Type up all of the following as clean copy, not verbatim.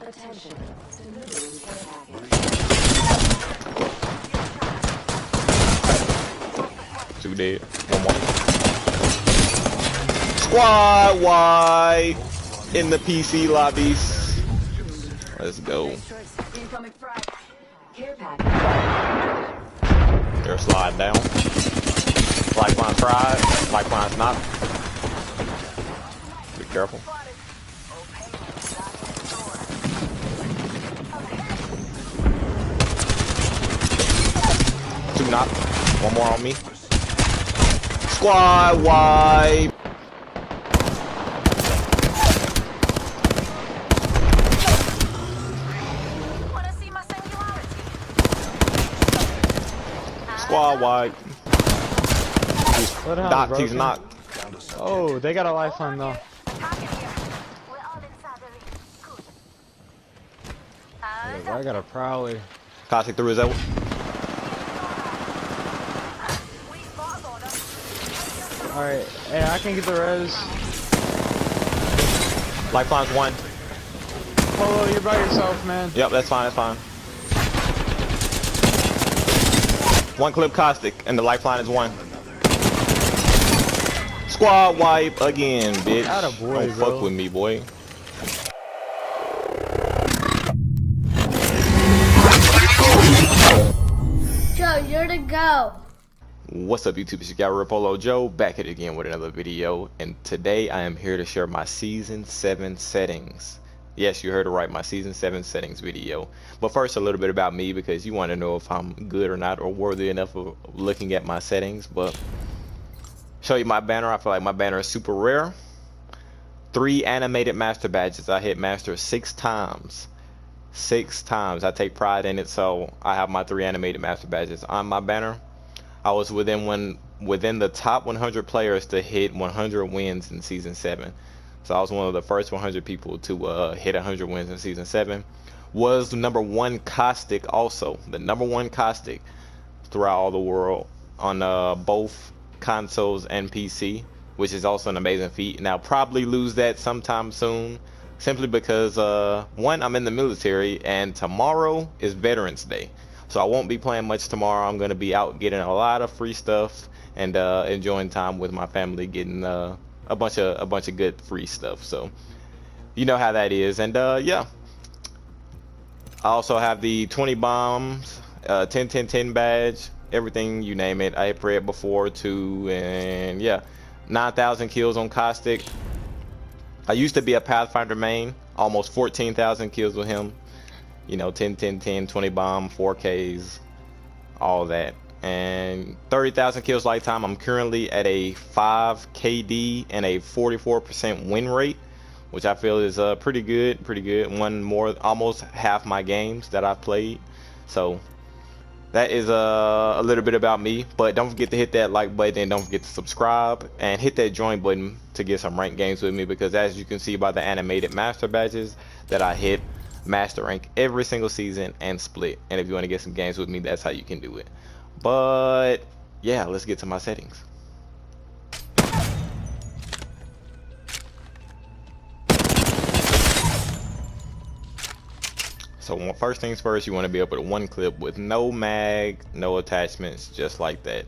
Attention. Delivering care package. Two dead. One more. Squad wide in the PC lobbies. Let's go. Incoming frag. Care package. They're sliding down. Lifeline fried. Lifeline's not. Be careful. Two knock. One more on me. Squad wide. Squad wide. Doc, he's not. Oh, they got a lifeline though. I got a prowler. Caustic through his elbow. Alright, hey, I can get the res. Lifeline's one. Polo, you're by yourself, man. Yep, that's fine, that's fine. One clip Caustic, and the lifeline is one. Squad wipe again, bitch. Attaboy, Don't bro. fuck with me, boy. Joe, you're the go. What's up, YouTube? It's your guy Polo Joe, back at it again with another video, and today I am here to share my Season 7 settings. Yes, you heard it right, my Season 7 settings video. But first, a little bit about me, because you want to know if I'm good or not, or worthy enough of looking at my settings. But show you my banner. I feel like my banner is super rare. 3 animated master badges. I hit master 6 times. 6 times. I take pride in it, so I have my 3 animated master badges on my banner. I was within the top 100 players to hit 100 wins in Season 7. So I was one of the first 100 people to hit 100 wins in Season 7. Was the #1 Caustic also. The #1 Caustic throughout all the world on both consoles and PC, which is also an amazing feat. And I'll probably lose that sometime soon, simply because one, I'm in the military, and tomorrow is Veterans Day. So I won't be playing much tomorrow. I'm going to be out getting a lot of free stuff and enjoying time with my family, getting a bunch of good free stuff. So you know how that is. And yeah, I also have the 20 bombs, 10 badge, everything you name it. I have read before too. And yeah, 9,000 kills on Caustic. I used to be a Pathfinder main, almost 14,000 kills with him. You know, 10 20 bomb, 4Ks, all that. And 30,000 kills lifetime. I'm currently at a 5 KD and a 44% win rate, which I feel is pretty good. One more, almost half my games that I've played. So that is a little bit about me. But don't forget to hit that like button, and don't forget to subscribe and hit that join button to get some ranked games with me, because as you can see by the animated master badges that I hit master rank every single season and split. And if you want to get some games with me, that's how you can do it. But yeah, let's get to my settings. So first things first, you want to be able to one clip with no mag, no attachments, just like that.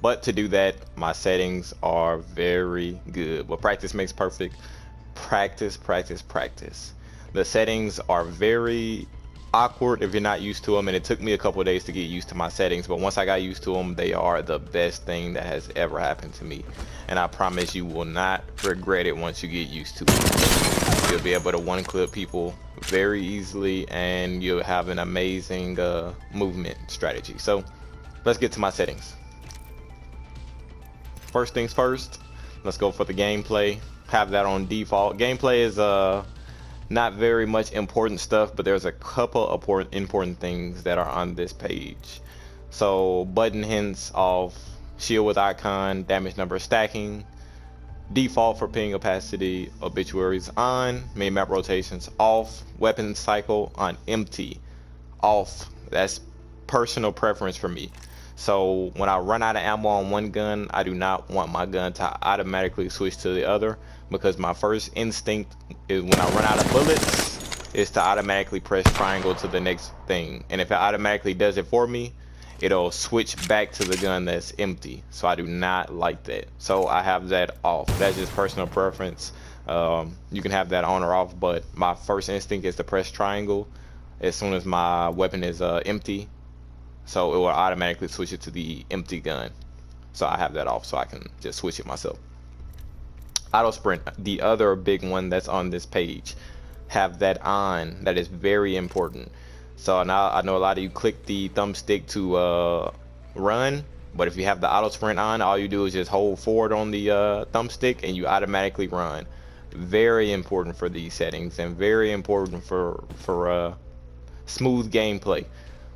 But to do that, my settings are very good. But practice makes perfect. Practice. The settings are very awkward if you're not used to them, and it took me a couple of days to get used to my settings, but once I got used to them, they are the best thing that has ever happened to me, and I promise you will not regret it once you get used to it. You'll be able to one clip people very easily, and you'll have an amazing movement strategy. So let's get to my settings. First things first, let's go for the gameplay. Have that on default. Gameplay is not very much important stuff, but there's a couple of important things that are on this page. So button hints off, shield with icon, damage number stacking, default for ping opacity, obituaries on, main map rotations off, weapon cycle on empty, off. That's personal preference for me. So when I run out of ammo on one gun, I do not want my gun to automatically switch to the other, because my first instinct is when I run out of bullets is to automatically press triangle to the next thing. And if it automatically does it for me, it'll switch back to the gun that's empty. So I do not like that. So I have that off. That's just personal preference. You can have that on or off, but my first instinct is to press triangle as soon as my weapon is empty. So it will automatically switch it to the empty gun. So I have that off so I can just switch it myself. Auto sprint, the other big one that's on this page, have that on. That is very important. So now I know a lot of you click the thumbstick to run, but if you have the auto sprint on, all you do is just hold forward on the thumbstick and you automatically run. Very important for these settings, and very important for smooth gameplay.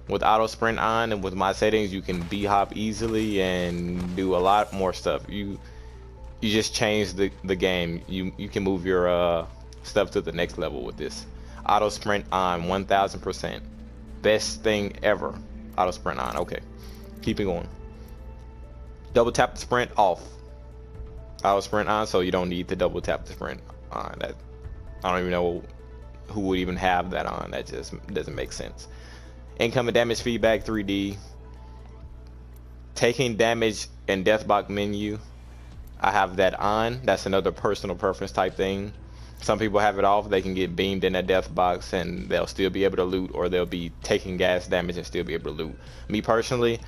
With auto sprint on and with my settings, you can b-hop easily and do a lot more stuff. You just change the game. You can move your stuff to the next level with this. Auto sprint on 1000%. Best thing ever. Auto sprint on. Okay, keeping going. Double tap the sprint off. Auto sprint on, so you don't need to double tap the sprint on. That, I don't even know who would even have that on. That just doesn't make sense. Incoming damage feedback 3D. Taking damage in death box menu, I have that on. That's another personal preference type thing. Some people have it off. They can get beamed in a death box and they'll still be able to loot, or they'll be taking gas damage and still be able to loot. Me personally,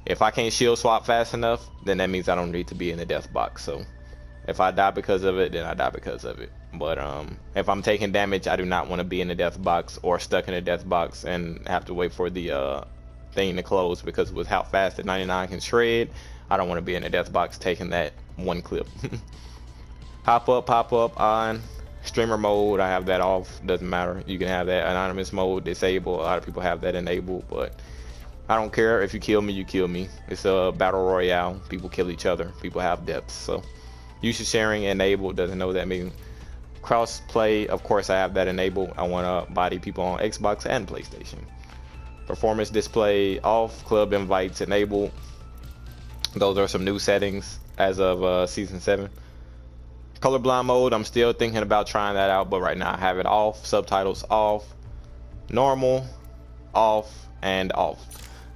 if I can't shield swap fast enough, then that means I don't need to be in the death box. So if I die because of it, then I die because of it. But if I'm taking damage, I do not want to be in the death box or stuck in the death box and have to wait for the thing to close, because with how fast the 99 can shred, I don't want to be in the death box taking that one clip. Pop up on. Streamer mode, I have that off. Doesn't matter. You can have that anonymous mode disabled. A lot of people have that enabled, but I don't care. If you kill me, you kill me. It's a battle royale. People kill each other. People have deaths. So usage sharing enabled. Doesn't know what that means. Cross play, of course, I have that enabled. I want to body people on Xbox and PlayStation. Performance display off. Club invites enabled. Those are some new settings as of season 7. Colorblind mode, I'm still thinking about trying that out, but right now I have it off. Subtitles off. Normal, off, and off.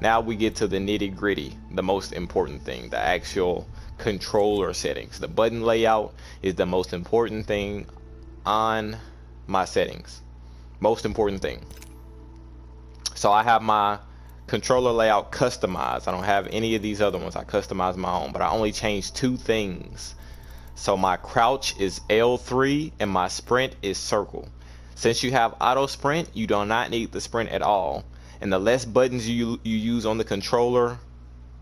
Now we get to the nitty gritty, the most important thing, the actual controller settings. The button layout is the most important thing on my settings. Most important thing. So I have my controller layout customized. I don't have any of these other ones. I customized my own, but I only changed 2 things. So my crouch is L3 and my sprint is circle. Since you have auto sprint, you do not need the sprint at all. And the less buttons you use on the controller,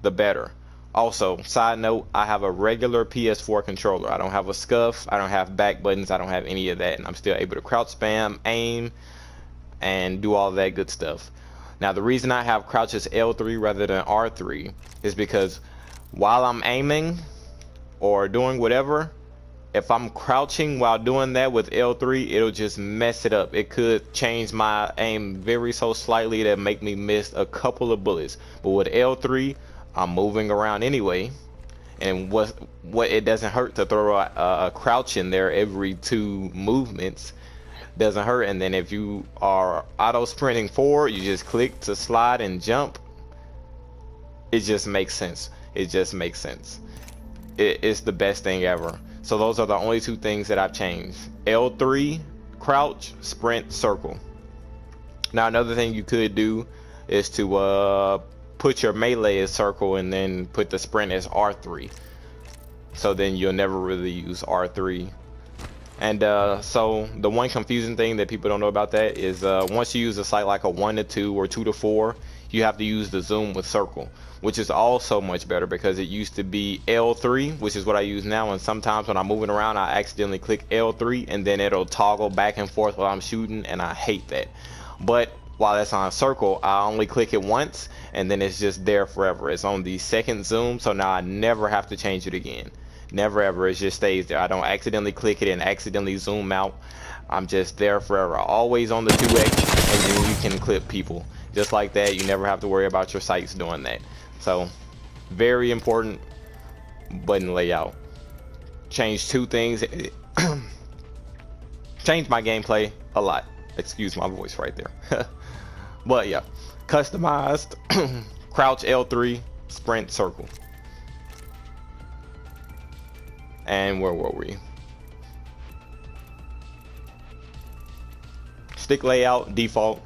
the better. Also, side note, I have a regular PS4 controller. I don't have a scuff. I don't have back buttons. I don't have any of that. And I'm still able to crouch spam, aim, and do all that good stuff. Now, the reason I have crouch as L3 rather than R3 is because while I'm aiming or doing whatever, if I'm crouching while doing that with L3, it'll just mess it up. It could change my aim very so slightly that make me miss a couple of bullets. But with L3, I'm moving around anyway, and what it doesn't hurt to throw a crouch in there every 2 movements. Doesn't hurt. And then if you are auto sprinting forward, you just click to slide and jump. It just makes sense. It just makes sense. It's the best thing ever. So those are the only 2 things that I've changed. L3, crouch, sprint, circle. Now another thing you could do is to put your melee as circle and then put the sprint as R3. So then you'll never really use R3. And so the one confusing thing that people don't know about that is once you use a sight like a 1 to 2 or 2 to 4, you have to use the zoom with circle, which is also much better because it used to be L3, which is what I use now, and sometimes when I'm moving around I accidentally click L3 and then it'll toggle back and forth while I'm shooting, and I hate that. But while that's on circle, I only click it once and then it's just there forever. It's on the second zoom, so now I never have to change it again. Never ever. It just stays there. I don't accidentally click it and accidentally zoom out. I'm just there forever. Always on the 2x, and then you can clip people just like that. You never have to worry about your sights doing that. So Very important button layout. Changed two things. Changed my gameplay a lot. Excuse my voice right there. But yeah, customized crouch L3, sprint circle. And where were we? Stick layout default.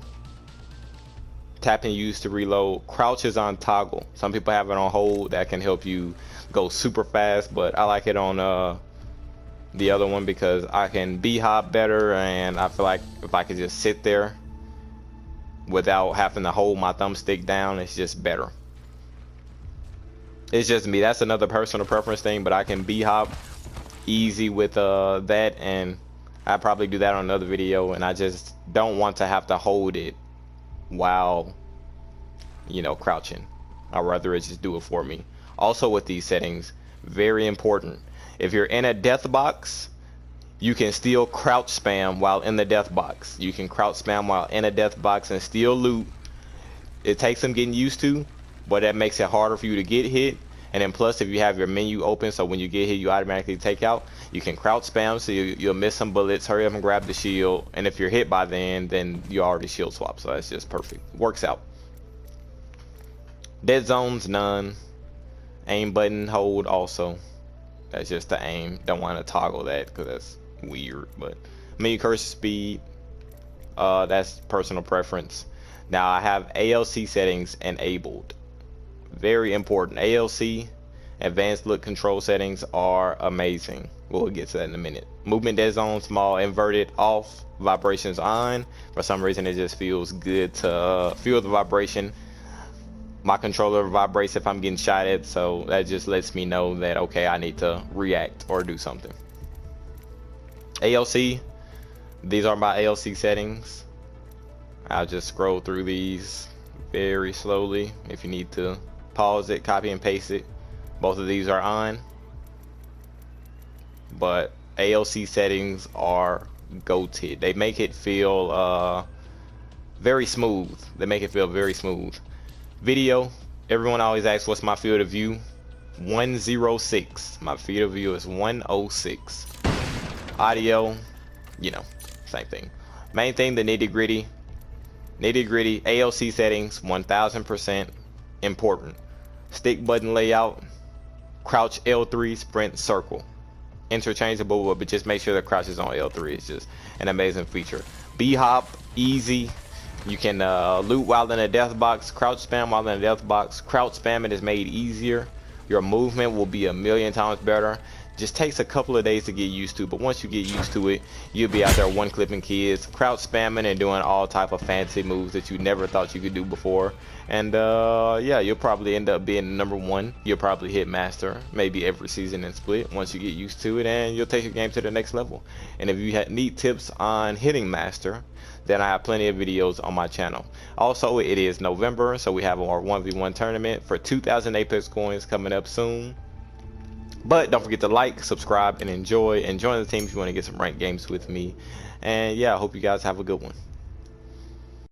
Tap and use to reload. Crouch is on toggle. Some people have it on hold. That can help you go super fast, but I like it on the other one because I can b-hop better, and I feel like if I could just sit there without having to hold my thumbstick down, it's just better. It's just me. That's another personal preference thing, but I can b-hop easy with that, and I probably do that on another video, and I just don't want to have to hold it while, you know, crouching. I'd rather it just do it for me. Also with these settings, very important, if you're in a death box, you can still crouch spam while in the death box. You can crouch spam while in a death box and still loot. It takes some getting used to, but that makes it harder for you to get hit. And then plus, if you have your menu open, so when you get hit you automatically take out, you can crouch spam, so you'll miss some bullets, hurry up and grab the shield, and if you're hit by then you already shield swap, so that's just perfect. Works out. Dead zones, none. Aim button hold also. That's just the aim. Don't want to toggle that because that's weird. But menu cursor speed, that's personal preference. Now I have ALC settings enabled. Very important. ALC, advanced look control settings, are amazing. We'll get to that in a minute. Movement dead zone small, inverted off, vibrations on. For some reason it just feels good to feel the vibration. My controller vibrates if I'm getting shot at, so that just lets me know that okay, I need to react or do something. ALC, these are my ALC settings. I'll just scroll through these very slowly. If you need to pause it, copy and paste it. Both of these are on, but ALC settings are goated. They make it feel very smooth. They make it feel very smooth. Video, everyone always asks what's my field of view. 106. My field of view is 106. Audio, you know, same thing. Main thing, the nitty gritty. ALC settings 1000% important. Stick button layout, crouch L3, sprint circle. Interchangeable, but just make sure the crouch is on L3. It's just an amazing feature. B-hop, easy. You can loot while in a death box, crouch spam while in a death box. Crouch spamming is made easier. Your movement will be 1,000,000 times better. Just takes a couple of days to get used to, but once you get used to it, you'll be out there one clipping kids, crouch spamming and doing all type of fancy moves that you never thought you could do before. And yeah, you'll probably end up being #1. You'll probably hit master maybe every season and split once you get used to it, and you'll take your game to the next level. And if you need tips on hitting master, then I have plenty of videos on my channel. Also, it is November, so we have our 1v1 tournament for 2,000 Apex coins coming up soon. But don't forget to like, subscribe, and enjoy. And join the team if you want to get some ranked games with me. And yeah, I hope you guys have a good one.